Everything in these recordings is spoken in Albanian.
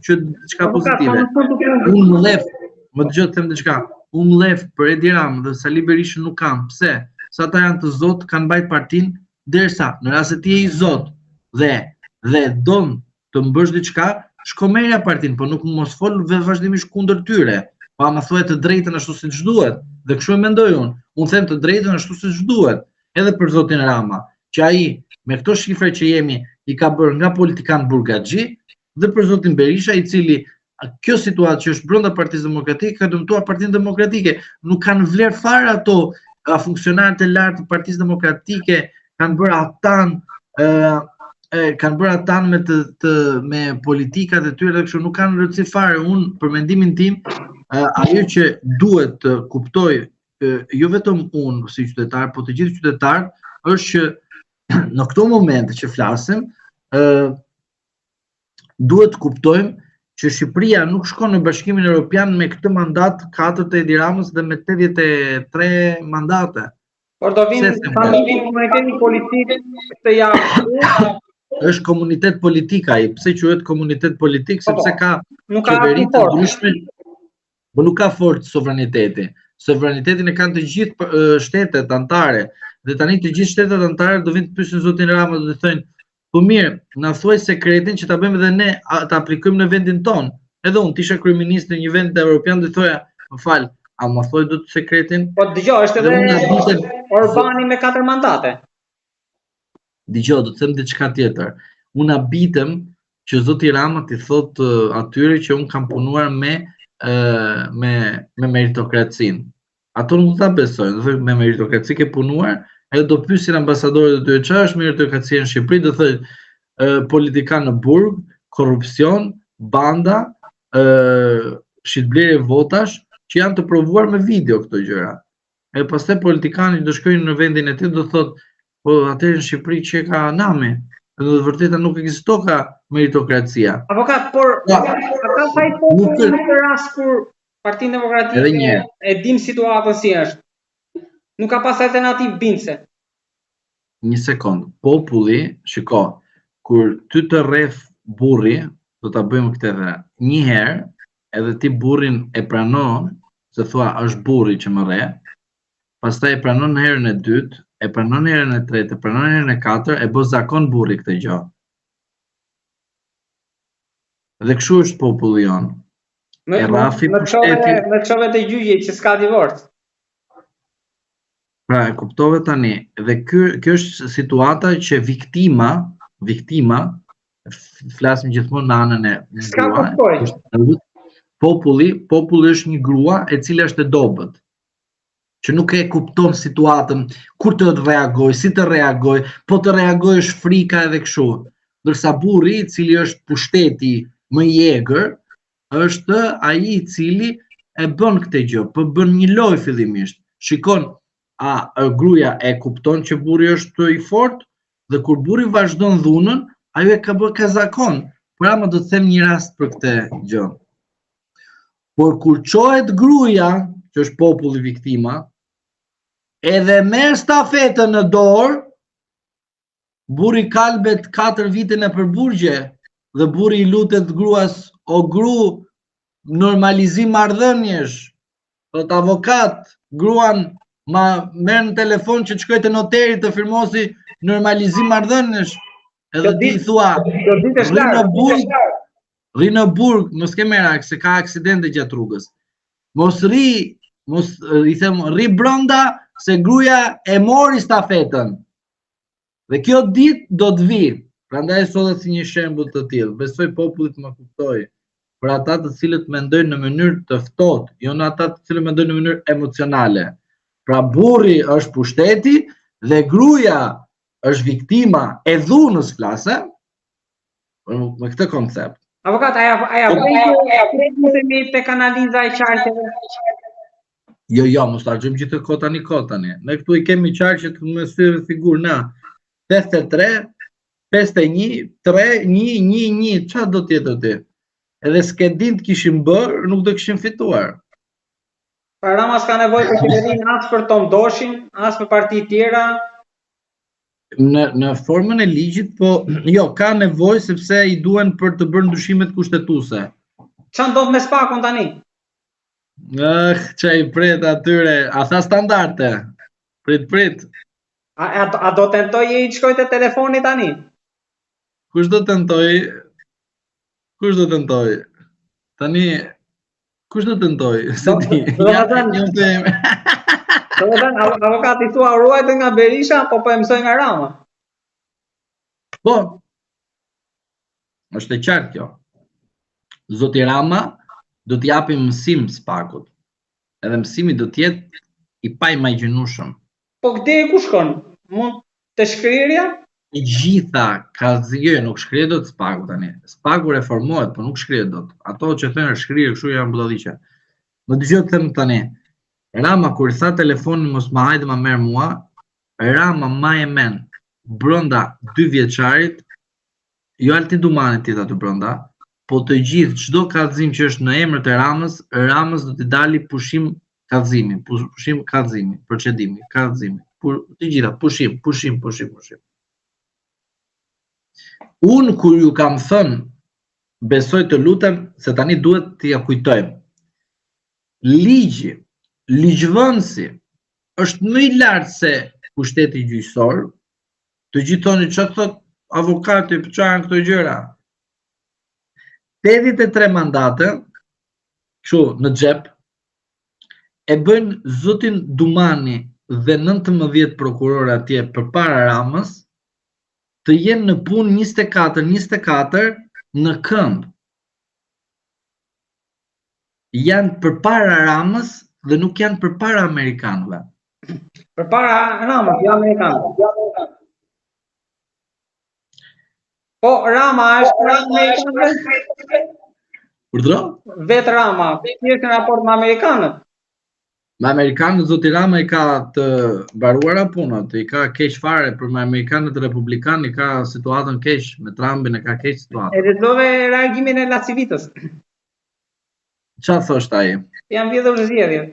që diçka pozitive. Unë më lef, më dëgjoj të them diçka. Unë më lef për Edi Ramën dhe Sali Berishën nuk kam. Pse? Sa ata janë të zot, kanë mbajt partinë, derisa në rast se ti je i zot dhe don të mbësh diçka, shko merja partinë, po nuk mos fol vazhdimisht kundër tyre. Pa më thuaj të drejtën ashtu siç duhet. Dhe kështu e mendoj unë. Unë them të drejtën ashtu siç duhet. Edhe për zotin Rama, që ai me këto shifra që jemi i ka bërë nga politikan burgaxhi, dhe për zotin Berisha, i cili kjo situatë që është brenda Partisë Demokratike ka dëmtuar Partinë Demokratike. Nuk kanë vlerë fare ato funksionarët e lartë të Partisë Demokratike, kanë bërë atan me politikat e tyre dhe kështu nuk kanë rëndësi fare. Unë për mendimin tim, ajo që duhet të kuptoj jo vetëm unë si qytetar, po të gjithë qytetarët, është që në këto momente që flasim, duhet të kuptojmë që Shqipëria nuk shkon në Bashkimin Evropian me këtë mandat 4 të Edi Ramës dhe me 83 mandate. Por do vinë komuniteti politik të javë. Është komunitet politik ai. Pse quhet komunitet politik? Sepse ka qeveri të ndryshme, por nuk ka forcë sovraniteti. Sovranitetin e kanë të gjithë shtetet anëtare. Dhe tani të gjithë shtetet anëtare do vinë të pyesin zotin Rama dhe të thënë, po mirë, na thuaj sekretin që ta bëjmë edhe ne, ta aplikojmë në vendin ton. Edhe unë tisha kryeminist në një vend evropian dhe thoja, më fal, a më thoj do të sekretin? Po dëgjoj, është edhe Orbani me 4 mandate. Dëgjoj, do të them diçka tjetër. Unë habitem që zoti Rama t'i thot atyre që unë kam punuar me meritokracinë. Ato nuk ta besojnë, me meritokraci ke punuar, edhe do pyesin ambasadorët e tyre çfarë është meritokracia në Shqipëri, do thotë politikanë në burg, korrupsion, banda, shitblerje votash, që janë të provuar me video këto gjëra. E pastaj politikanët do shkojnë në vendin e tij do thotë, po atëherë në Shqipëri që ka nami, dhe në të vërteta nuk ekziston ka meritokracia. Avokat, por ka fajt në këtë rast kur Partinë Demokratike e dim situatën si është. Nuk ka pas alternativë bindse. Një sekond. Populli, shiko, kur ty të rref burri, do ta bëjmë këtë edhe një herë, edhe ti burrin e pranon, se thua është burri që më rre, pastaj e pranon herën e dytë, e pranon herën e tretë, e pranon herën e katërt, e bë zakon burri këtë gjë. Dhe kështu është populli jon. Me çove të gjyqje që s'ka divorc. Pra, e kuptove tani, dhe kjo është situata që viktima, flasim gjithmonë në anën e grua, populli është një grua e cila është e dobët, që nuk e kupton situatën, kur të reagoj, si të reagoj, po të reagoj është frika edhe kështu. Ndërsa burri, i cili është pushteti më i egër, është ai i cili e bën këtë gjë, po bën një lojë fillimisht. Shikon, gruaja e kupton që burri është i fortë dhe kur burri vazhdon dhunën, ajo e ka bërë ka zakon. Por ama do të them një rast për këtë gjë. Por kur çohet gruaja, që është populli viktima, edhe merr stafetën në dorë, burri kalbet 4 vite në përburgje dhe burri i lutet gruas, o gru, normalizim marrëdhëniesh, thot avokat, gruan ma merr në telefon që të shkoj te noteri të firmosi normalizim marrëdhëniesh, edhe ti thua, rri në burg, mos ke merak se ka aksidente gjatë rrugës. Rri brenda se gruaja e mori stafetën. Dhe kjo ditë do të vi. Prandaj sot si një shembull të tillë. Besoj popullit më kuptoi. Për ata të cilët mendojnë në mënyrë të ftohtë, jo në ata të cilët mendojnë në mënyrë emocionale. Pra burri është pushteti dhe gruaja është viktima e dhunës flasë, me këtë koncept. Avokat, aja vëjtëmi tek analiza e qarqeve? Jo, mos ta gjëmë gjithë kotani. Ne këtu i kemi qarqet me syve figur na 53, 51, 3, 1, 1, 1, çfarë do tjetë ti? Edhe s'ke din të kishim bërë, nuk do kishim fituar. Rama s'ka nevojë për qeverinë as për Tom Doshin, as për parti tjera. Në formën e ligjit, po jo, ka nevojë sepse i duhen për të bërë ndryshimet kushtetuese. Ç'a ndodh me Spakun tani? Çai pret atyre, a tha standarde. Prit. A do tentoj i të shkoj te telefoni tani? Kush do tentoj? Tani kush do tentoj? Se ti. Avokati thua ruajtë nga Berisha, po e mësoj nga Rama. Po, është e qartë kjo. Zoti Rama do t'japi mësim Spakut. Edhe mësimi do t'jetë i paimagjënueshëm. Po kde ku shkon? Mund të shkrirja? I gjitha nuk shkrihet dot Spaku tani. Spaku reformohet, po nuk shkrihet dot. Ato që thënë shkrirë kështu janë bullallëqe. Më dëgjoj të them tani. Rama kur tha telefonin mos ma hajde ma merr mua, Rama ma e men brenda 2 vjeçarit, jo Altin Dumani ti aty brenda, po të gjithë çdo kallëzim që është në emër të Ramës do t'i dali pushim kallëzimi, procedimi, kallëzimi, të gjitha pushim. Unë kur ju kam thënë, besoj të lutem se tani duhet t'ia kujtojmë. Ligjvënësi është më i lartë se pushteti gjyqësor. Të gjithë thoni çfarë thot avokati, çfarë janë këto gjëra. 83 mandate, kështu në xhep, e bëjnë zotin Dumani dhe 19 prokurorë atje përpara Ramës, të jenë në punë 24 në këmbë. Janë përpara Ramës dhe nuk janë përpara amerikanëve. Përpara Ramës, jo amerikanëve. Po Rama është amerikanëve? Urdhro? Vetë Rama, thjesht në raport me amerikanët. Me amerikanët zoti Rama i ka të mbaruara punët, i ka keq fare, për me amerikanët republikanë i ka situatën keq, me Trumpin e ka keq situatën. E lexove reagimin e Lacivitës. Çfarë thoshte ai? Janë vjedhur zgjedhjet.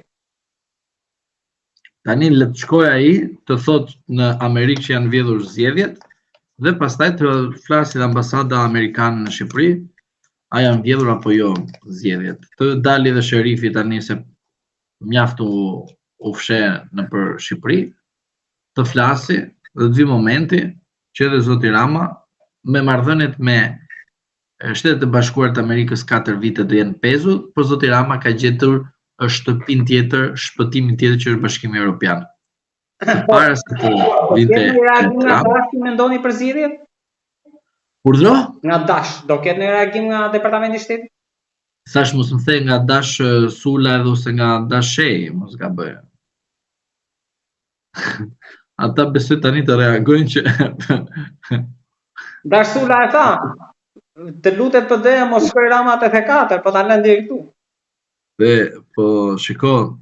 Tani le të shkoj ai të thotë në Amerikë që janë vjedhur zgjedhjet dhe pastaj të flasë ambasada amerikane në Shqipëri, a janë vjedhur apo jo zgjedhjet. Të dali dhe sherifi tani se mjaft u fshe nëpër Shqipëri, të flasi dhe të vi momenti që edhe zoti Rama me marrëdhëniet me Shtetet e Bashkuara të Amerikës 4 vite do jenë pezu, por zoti Rama ka gjetur shtëpinë tjetër, shpëtimin tjetër që është Bashkimi Evropian. Para se të vinte nga Dash mendoni për zgjedhjet? Urdhro? Nga Dash, do ketë një reagim nga Departamenti i Shtetit? Thash mos më the nga Dash Sula edhe ose nga Dashej, mos gaboj. Ata besoj tani të reagojnë që Dash Sula e tha, të lutet PD mos shkoj Rama te 4, po ta lënë deri këtu. Po shiko,